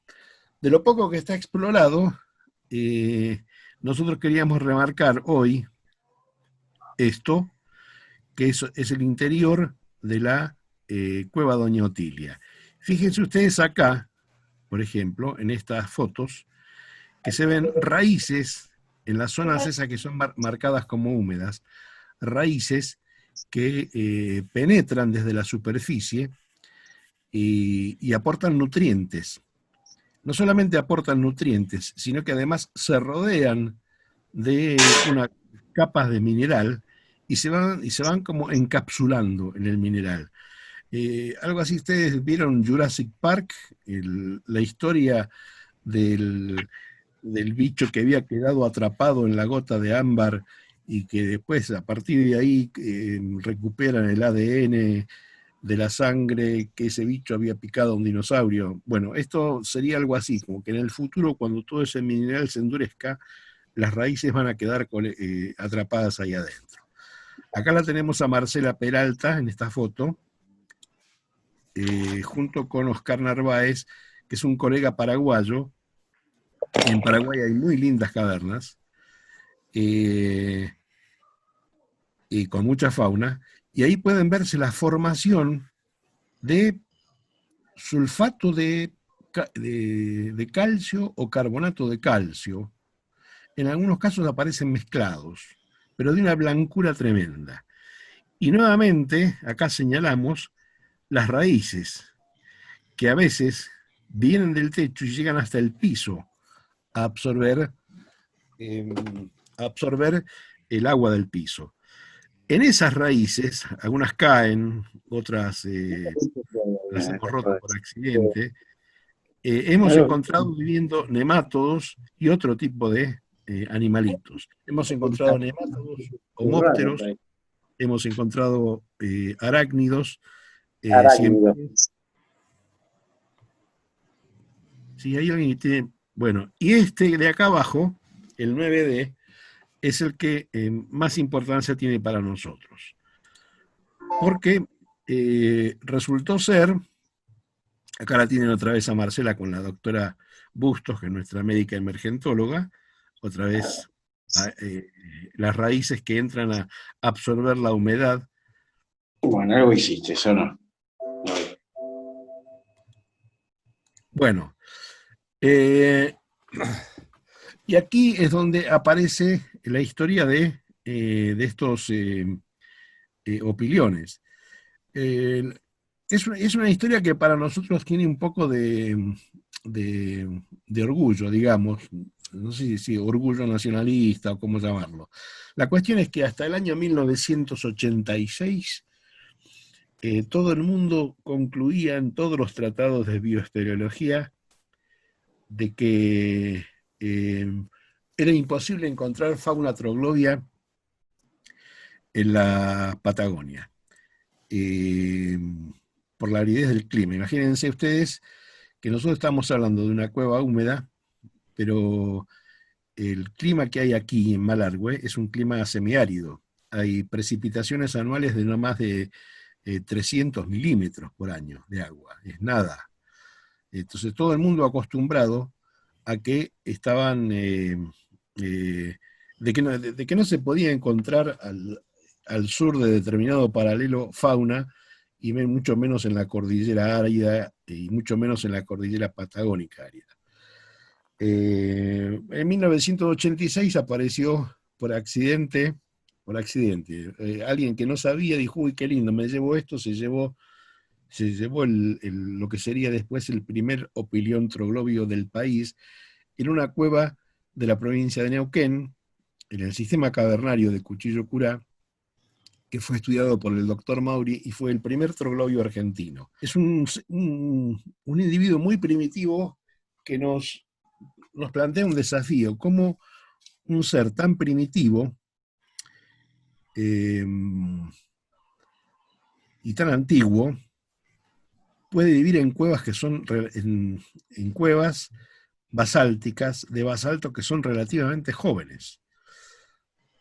De lo poco que está explorado, nosotros queríamos remarcar hoy esto, que es el interior de la cueva Doña Otilia. Fíjense ustedes acá, por ejemplo, en estas fotos, que se ven raíces en las zonas esas que son marcadas como húmedas, raíces que penetran desde la superficie y aportan nutrientes. No solamente aportan nutrientes, sino que además se rodean de unas capas de mineral y se van como encapsulando en el mineral. Algo así, ustedes vieron Jurassic Park, la historia del bicho que había quedado atrapado en la gota de ámbar y que después, a partir de ahí, recuperan el ADN de la sangre que ese bicho había picado a un dinosaurio. Bueno, esto sería algo así, como que en el futuro, cuando todo ese mineral se endurezca, las raíces van a quedar atrapadas ahí adentro. Acá la tenemos a Marcela Peralta en esta foto, junto con Oscar Narváez, que es un colega paraguayo. En Paraguay hay muy lindas cavernas, y con mucha fauna, y ahí pueden verse la formación de sulfato de calcio o carbonato de calcio. En algunos casos aparecen mezclados, pero de una blancura tremenda. Y nuevamente, acá señalamos las raíces, que a veces vienen del techo y llegan hasta el piso a absorber, eh, a absorber el agua del piso. En esas raíces, algunas caen, otras las hemos roto por accidente. Hemos encontrado viviendo nemátodos y otro tipo de animalitos. Hemos encontrado nemátodos, homópteros, hemos encontrado arácnidos. Siempre, Arácnidos. si hay alguien que tiene. Bueno, y este de acá abajo, el 9D, es el que más importancia tiene para nosotros. Porque resultó ser, acá la tienen otra vez a Marcela con la doctora Bustos, que es nuestra médica emergentóloga, otra vez las raíces que entran a absorber la humedad. Bueno, algo hiciste, eso no. Bueno, y aquí es donde aparece la historia de estos opiliones. Es una historia que para nosotros tiene un poco de orgullo, digamos, no sé si orgullo nacionalista o cómo llamarlo. La cuestión es que hasta el año 1986 todo el mundo concluía en todos los tratados de bioespeleología de que era imposible encontrar fauna troglobia en la Patagonia. Por la aridez del clima. Imagínense ustedes que nosotros estamos hablando de una cueva húmeda, pero el clima que hay aquí en Malargüe es un clima semiárido. Hay precipitaciones anuales de no más de 300 milímetros por año de agua, es nada. Entonces todo el mundo acostumbrado a que estaban, de que no se podía encontrar al sur de determinado paralelo fauna, y mucho menos en la cordillera árida y mucho menos en la cordillera patagónica árida. En 1986 apareció por accidente, alguien que no sabía dijo, uy, qué lindo, me llevo esto, se llevó lo que sería después el primer opilión troglobio del país, en una cueva de la provincia de Neuquén, en el sistema cavernario de Cuchillo Curá, que fue estudiado por el doctor Mauri y fue el primer troglobio argentino. Es un individuo muy primitivo que nos plantea un desafío, cómo un ser tan primitivo y tan antiguo puede vivir en cuevas que son en cuevas basálticas de basalto que son relativamente jóvenes.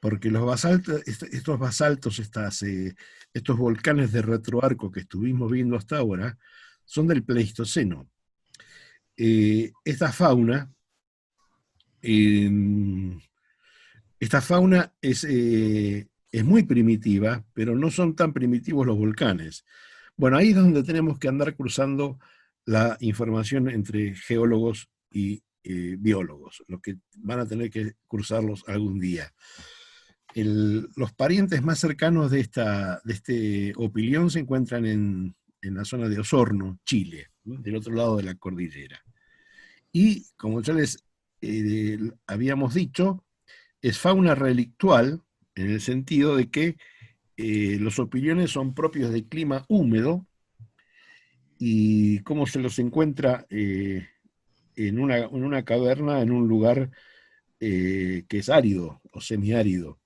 Porque los basaltos, estos basaltos, estos volcanes de retroarco que estuvimos viendo hasta ahora, son del Pleistoceno. Esta fauna es muy primitiva, pero no son tan primitivos los volcanes. Bueno, ahí es donde tenemos que andar cruzando la información entre geólogos y biólogos, los que van a tener que cruzarlos algún día. Los parientes más cercanos de este opilión se encuentran en la zona de Osorno, Chile, ¿no? Del otro lado de la cordillera. Y, como ya les habíamos dicho, es fauna relictual en el sentido de que los opiliones son propios de clima húmedo y cómo se los encuentra en una caverna, en un lugar que es árido o semiárido.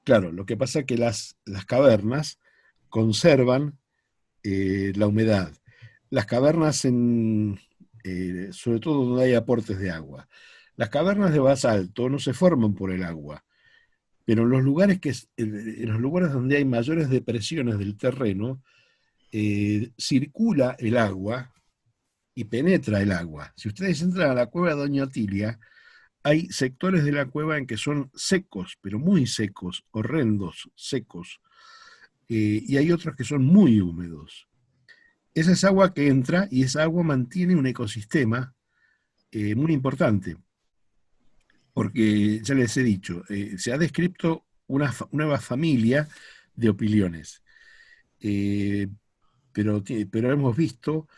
Claro, lo que pasa es que las cavernas conservan la humedad. Las cavernas, sobre todo donde hay aportes de agua. Las cavernas de basalto no se forman por el agua, pero en los lugares, donde hay mayores depresiones del terreno, circula el agua y penetra el agua. Si ustedes entran a la cueva de Doña Otilia, hay sectores de la cueva en que son secos, pero muy secos, horrendos, secos, y hay otros que son muy húmedos. Esa es agua que entra y esa agua mantiene un ecosistema muy importante, porque ya les he dicho, se ha descrito una nueva familia de opiliones, pero hemos visto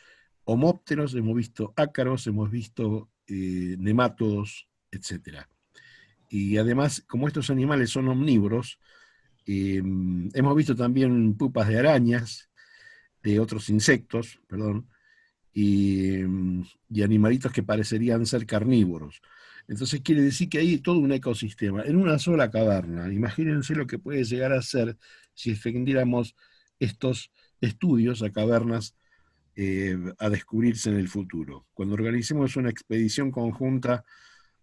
homópteros, hemos visto ácaros, hemos visto nemátodos, etc. Y además, como estos animales son omnívoros, hemos visto también pupas de arañas, de otros insectos, perdón, y animalitos que parecerían ser carnívoros. Entonces quiere decir que hay todo un ecosistema en una sola caverna. Imagínense lo que puede llegar a ser si extendiéramos estos estudios a cavernas a descubrirse en el futuro. Cuando organicemos una expedición conjunta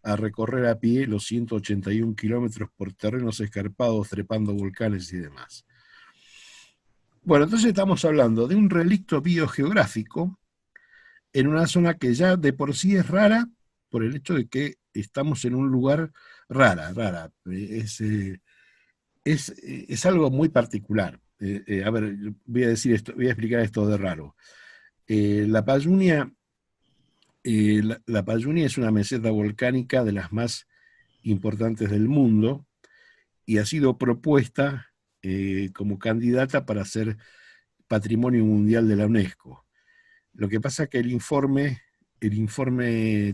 a recorrer a pie los 181 kilómetros por terrenos escarpados, trepando volcanes y demás. Bueno, entonces estamos hablando de un relicto biogeográfico en una zona que ya de por sí es rara, por el hecho de que estamos en un lugar rara. Es algo muy particular. A ver, voy a decir esto, voy a explicar esto de raro. La Payunia es una meseta volcánica de las más importantes del mundo y ha sido propuesta como candidata para ser Patrimonio Mundial de la UNESCO. Lo que pasa es que el informe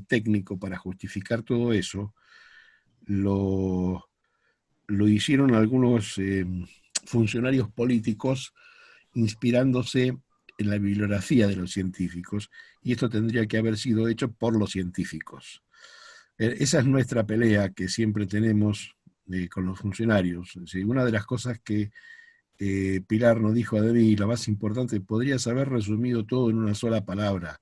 técnico para justificar todo eso lo hicieron algunos funcionarios políticos inspirándose en la bibliografía de los científicos, y esto tendría que haber sido hecho por los científicos. Esa es nuestra pelea que siempre tenemos con los funcionarios. Una de las cosas que Pilar nos dijo a Debbie, la más importante, podrías haber resumido todo en una sola palabra.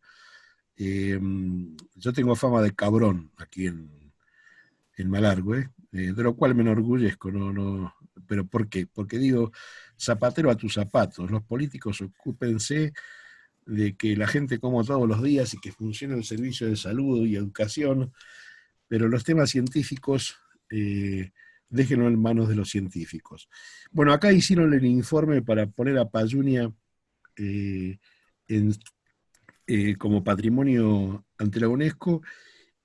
Yo tengo fama de cabrón aquí en Malargüe, de lo cual me enorgullezco, no, pero ¿por qué? Porque digo, zapatero a tus zapatos, los políticos ocúpense de que la gente coma todos los días y que funcione el servicio de salud y educación, pero los temas científicos déjenlo en manos de los científicos. Bueno, acá hicieron el informe para poner a Payunia como patrimonio ante la UNESCO,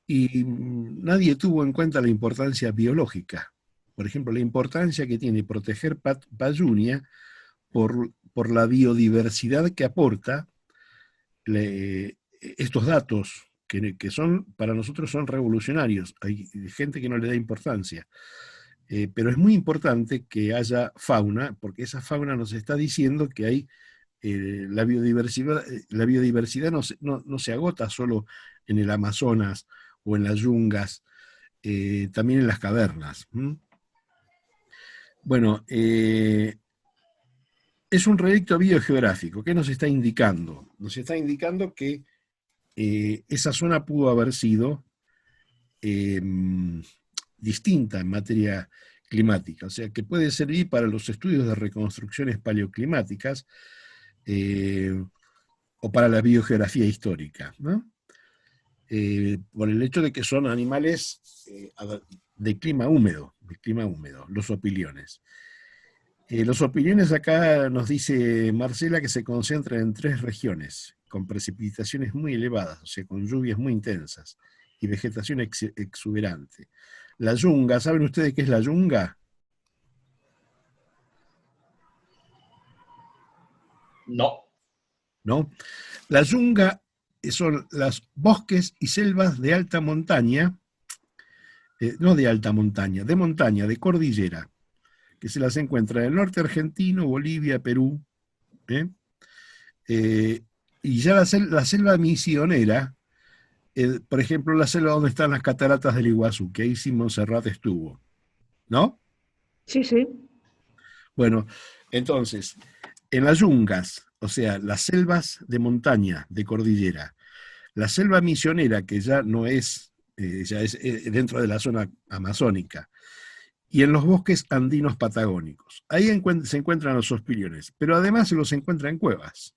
y nadie tuvo en cuenta la importancia biológica. Por ejemplo, la importancia que tiene proteger Payunia por la biodiversidad que aporta. Estos datos que son, para nosotros son revolucionarios. Hay gente que no le da importancia. Pero es muy importante que haya fauna, porque esa fauna nos está diciendo que hay la biodiversidad no se agota solo en el Amazonas o en las yungas, también en las cavernas. Bueno, es un relicto biogeográfico. ¿Qué nos está indicando? Nos está indicando que esa zona pudo haber sido distinta en materia climática, o sea, que puede servir para los estudios de reconstrucciones paleoclimáticas o para la biogeografía histórica, ¿no? Por el hecho de que son animales de clima húmedo, los opiliones. Los opiliones, acá nos dice Marcela, que se concentran en 3 regiones, con precipitaciones muy elevadas, o sea, con lluvias muy intensas y vegetación exuberante. La yunga, ¿saben ustedes qué es la yunga? No. ¿No? La yunga son los bosques y selvas de alta montaña, no de alta montaña, de montaña, de cordillera, que se las encuentra en el norte argentino, Bolivia, Perú. Y ya la selva misionera, por ejemplo, la selva donde están las cataratas del Iguazú, que ahí Simón Serrat estuvo, ¿no? Sí, sí. Bueno, entonces, en las yungas, o sea, las selvas de montaña, de cordillera, la selva misionera, que ya no es, ya es dentro de la zona amazónica, y en los bosques andinos patagónicos. Ahí se encuentran los ospiliones, pero además se los encuentra en cuevas.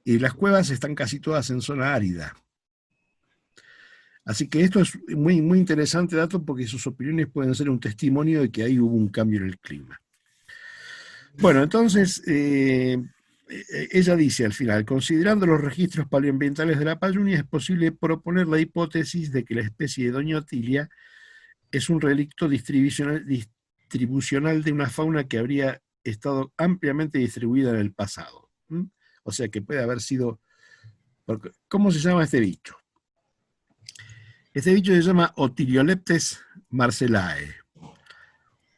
Y las cuevas están casi todas en zona árida. Así que esto es muy, muy interesante dato, porque sus opiniones pueden ser un testimonio de que ahí hubo un cambio en el clima. Bueno, entonces, ella dice al final, considerando los registros paleoambientales de la Payunia, es posible proponer la hipótesis de que la especie de Doñotilia es un relicto distribucional de una fauna que habría estado ampliamente distribuida en el pasado. ¿Mm? O sea que puede haber sido... ¿Cómo se llama este bicho? Este bicho se llama Otilioleptes marcellae.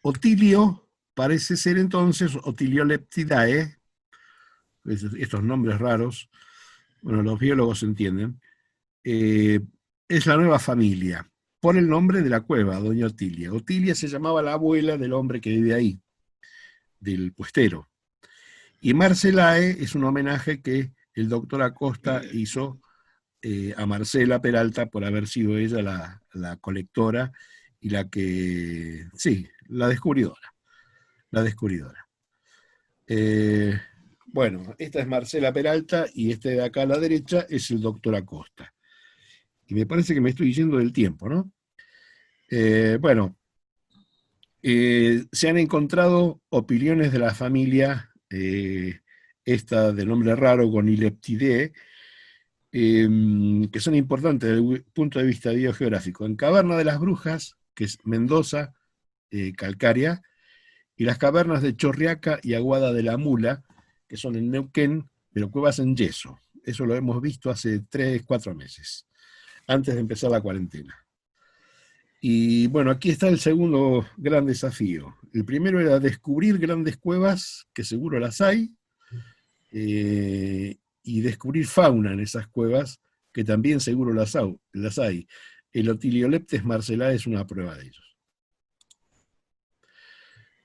Otilio parece ser entonces Otilioleptidae, estos nombres raros, bueno, los biólogos entienden, es la nueva familia, por el nombre de la cueva, doña Otilia. Otilia se llamaba la abuela del hombre que vive ahí, del puestero. Y Marcellae es un homenaje que el doctor Acosta hizo a Marcela Peralta por haber sido ella la colectora y la que, sí, la descubridora. La descubridora. Bueno, esta es Marcela Peralta y este de acá a la derecha es el doctor Acosta. Y me parece que me estoy yendo del tiempo, ¿no? Bueno, se han encontrado opiniones de la familia, esta del nombre raro, Gonileptidae, que son importantes desde el punto de vista biogeográfico. En Caverna de las Brujas, que es Mendoza, calcárea, y las cavernas de Chorriaca y Aguada de la Mula, que son en Neuquén, pero cuevas en yeso. Eso lo hemos visto hace 3, 4 meses, antes de empezar la cuarentena. Y bueno, aquí está el segundo gran desafío. El primero era descubrir grandes cuevas, que seguro las hay, y descubrir fauna en esas cuevas, que también seguro las hay. El Otilioleptes marcellae es una prueba de ellos.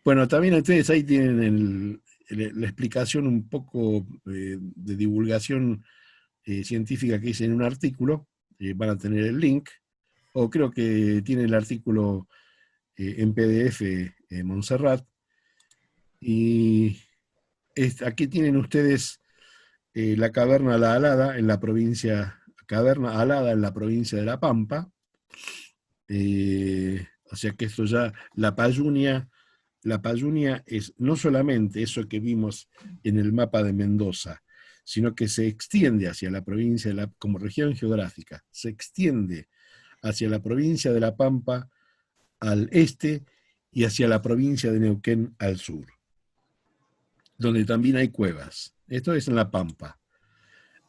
Bueno, también ustedes ahí tienen la explicación un poco de divulgación científica que hice en un artículo, van a tener el link, o creo que tiene el artículo en PDF Montserrat, y aquí tienen ustedes la caverna La Alada en la provincia, caverna Alada en la provincia de La Pampa, o sea que esto ya, la Payunia es no solamente eso que vimos en el mapa de Mendoza, sino que se extiende hacia la provincia, como región geográfica, se extiende hacia la provincia de La Pampa al este y hacia la provincia de Neuquén al sur, donde también hay cuevas. Esto es en La Pampa.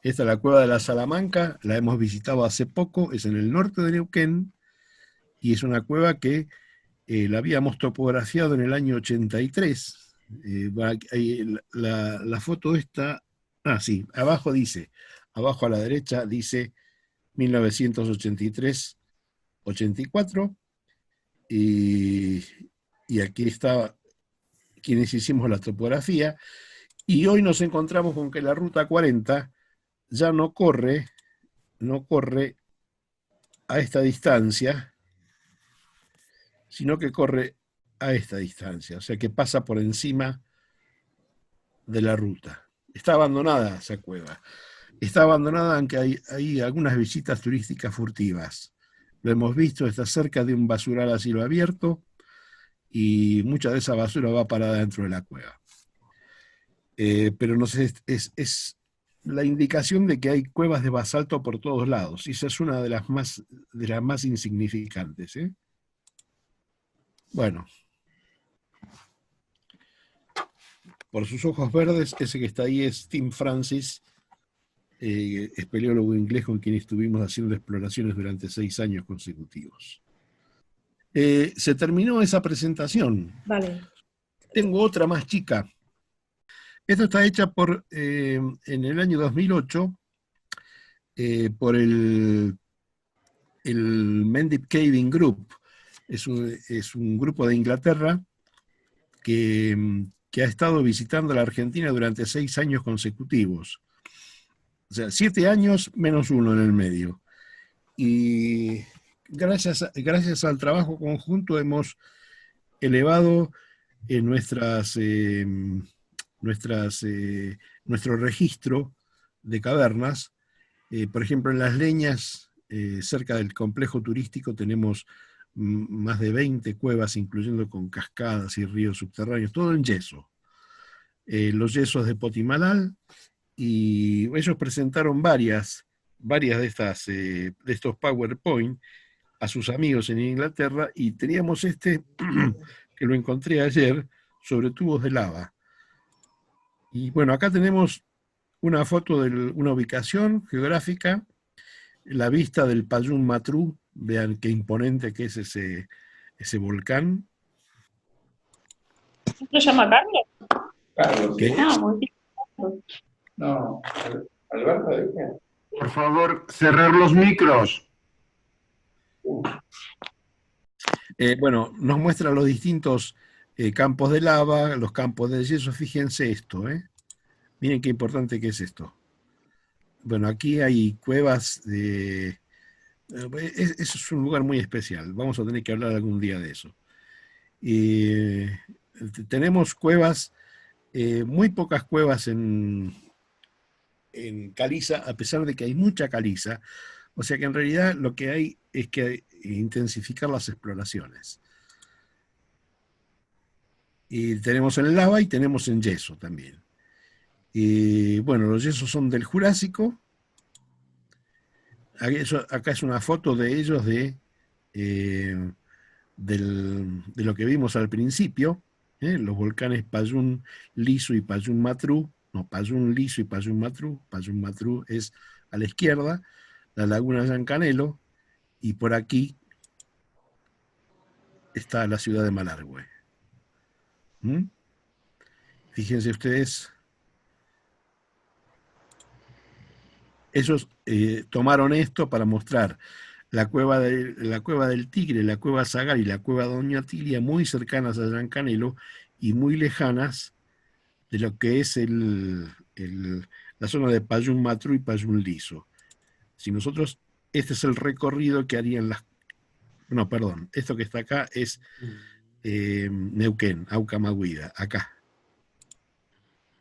Esta es la cueva de la Salamanca, la hemos visitado hace poco, es en el norte de Neuquén, y es una cueva que la habíamos topografiado en el año 83. La foto está, sí, abajo a la derecha dice 1983-84, y aquí está quienes hicimos la topografía, y hoy nos encontramos con que la ruta 40 ya no corre a esta distancia, sino que corre a esta distancia, o sea que pasa por encima de la ruta. Está abandonada esa cueva. Está abandonada aunque hay algunas visitas turísticas furtivas. Lo hemos visto, está cerca de un basural a cielo abierto y mucha de esa basura va parada dentro de la cueva. Pero no sé, es la indicación de que hay cuevas de basalto por todos lados, y esa es una de las más insignificantes, ¿eh? Bueno, por sus ojos verdes, ese que está ahí es Tim Francis, espeleólogo inglés con quien estuvimos haciendo exploraciones durante 6 años consecutivos. Se terminó esa presentación. Vale. Tengo otra más chica. Esta está hecha en el año 2008 por el Mendip Caving Group. Es un grupo de Inglaterra que ha estado visitando la Argentina durante 6 años consecutivos. O sea, 7 años menos 1 en el medio. Y gracias al trabajo conjunto hemos elevado nuestro registro de cavernas. Por ejemplo, en Las Leñas, cerca del complejo turístico, tenemos más de 20 cuevas, incluyendo con cascadas y ríos subterráneos, todo en yeso. Los yesos de Potimalal, y ellos presentaron varias de estos PowerPoint a sus amigos en Inglaterra, y teníamos que lo encontré ayer, sobre tubos de lava. Y bueno, acá tenemos una foto de una ubicación geográfica, la vista del Payún Matrú, vean qué imponente que es ese volcán. ¿Se llama Carlos? Carlos. ¿Qué? Ah, muy bien. No, Alberto, ¿de qué? Por favor, cerrar los micros. Bueno, nos muestra los distintos campos de lava, los campos de yeso. Fíjense esto, miren qué importante que es esto. Bueno, aquí hay cuevas de... Eso es un lugar muy especial. Vamos a tener que hablar algún día de eso. Tenemos cuevas, muy pocas cuevas en caliza, a pesar de que hay mucha caliza. O sea que en realidad lo que hay es que intensificar las exploraciones. Y tenemos en lava y tenemos en yeso también. Y bueno, los yesos son del Jurásico. Acá es una foto de ellos de lo que vimos al principio, los volcanes Payún Liso y Payún Matrú. No, Payún Liso y Payún Matrú. Payún Matrú es a la izquierda, la laguna Llancanelo, y por aquí está la ciudad de Malargüe. Fíjense ustedes, ellos tomaron esto para mostrar la cueva del Tigre, la cueva Zagar y la cueva Doña Tilia muy cercanas a Llancanelo y muy lejanas de lo que es la zona de Payún Matrú y Payún Liso. Si nosotros, este es el recorrido que harían no, perdón, esto que está acá es Neuquén, Aucamahuida, acá.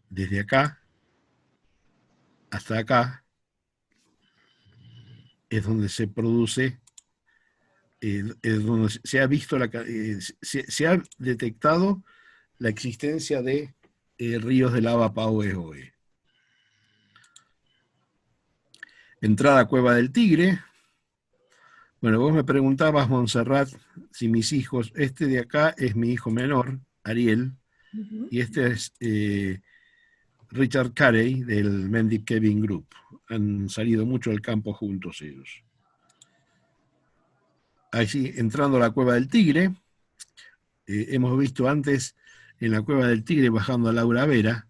Desde acá hasta acá es donde se produce, es donde se ha visto, se ha detectado la existencia de ríos de lava Paoehoe. Entrada a Cueva del Tigre. Bueno, vos me preguntabas, Montserrat, si mis hijos, este de acá es mi hijo menor, Ariel, y este es Richard Carey del Mendy Kevin Group. Han salido mucho al campo juntos ellos. Allí, entrando a la Cueva del Tigre, hemos visto antes en la Cueva del Tigre bajando a Laura Vera.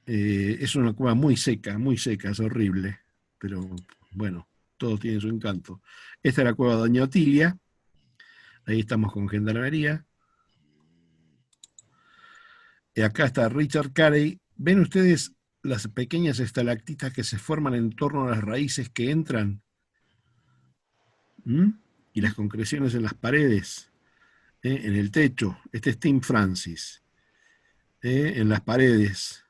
Es una cueva muy seca, es horrible, pero bueno, todo tiene su encanto. Esta es la Cueva Doña Otilia. Ahí estamos con Gendarmería. Y acá está Richard Carey. ¿Ven ustedes las pequeñas estalactitas que se forman en torno a las raíces que entran? Y las concreciones en las paredes, en el techo. Este es Tim Francis. En las paredes.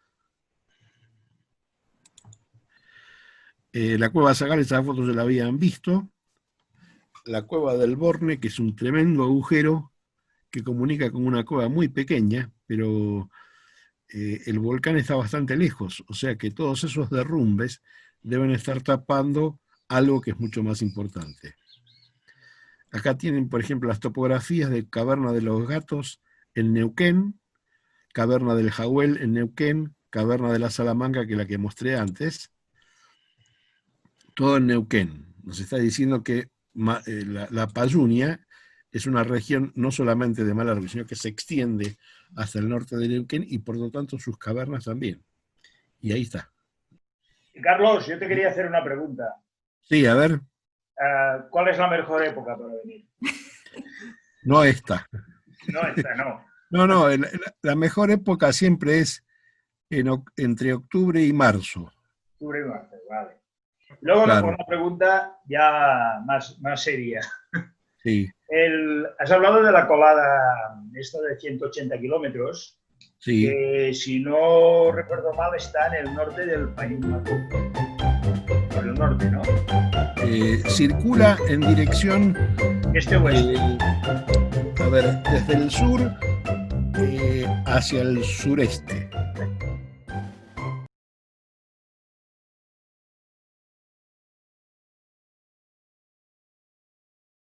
La cueva Zagal, esas fotos se la habían visto. La cueva del Borne, que es un tremendo agujero que comunica con una cueva muy pequeña, pero el volcán está bastante lejos, o sea que todos esos derrumbes deben estar tapando algo que es mucho más importante. Acá tienen, por ejemplo, las topografías de Caverna de los Gatos en Neuquén, Caverna del Jahuel en Neuquén, Caverna de la Salamanca, que es la que mostré antes. Todo en Neuquén. Nos está diciendo que la Payunia es una región no solamente de Malargüe, sino que se extiende hasta el norte de Neuquén y por lo tanto sus cavernas también. Y ahí está. Carlos, yo te quería hacer una pregunta. Sí, a ver. ¿Cuál es la mejor época para venir? No esta. No esta, no. No, la mejor época siempre es entre octubre y marzo. Octubre y marzo, vale. Luego Claro. una pregunta ya más seria. Sí, Has hablado de la colada esta de 180 kilómetros, sí. que si no recuerdo mal está en el norte del Payún Matrú. Por el norte, ¿no? Circula en dirección, Este-oeste. a ver, desde el sur hacia el sureste.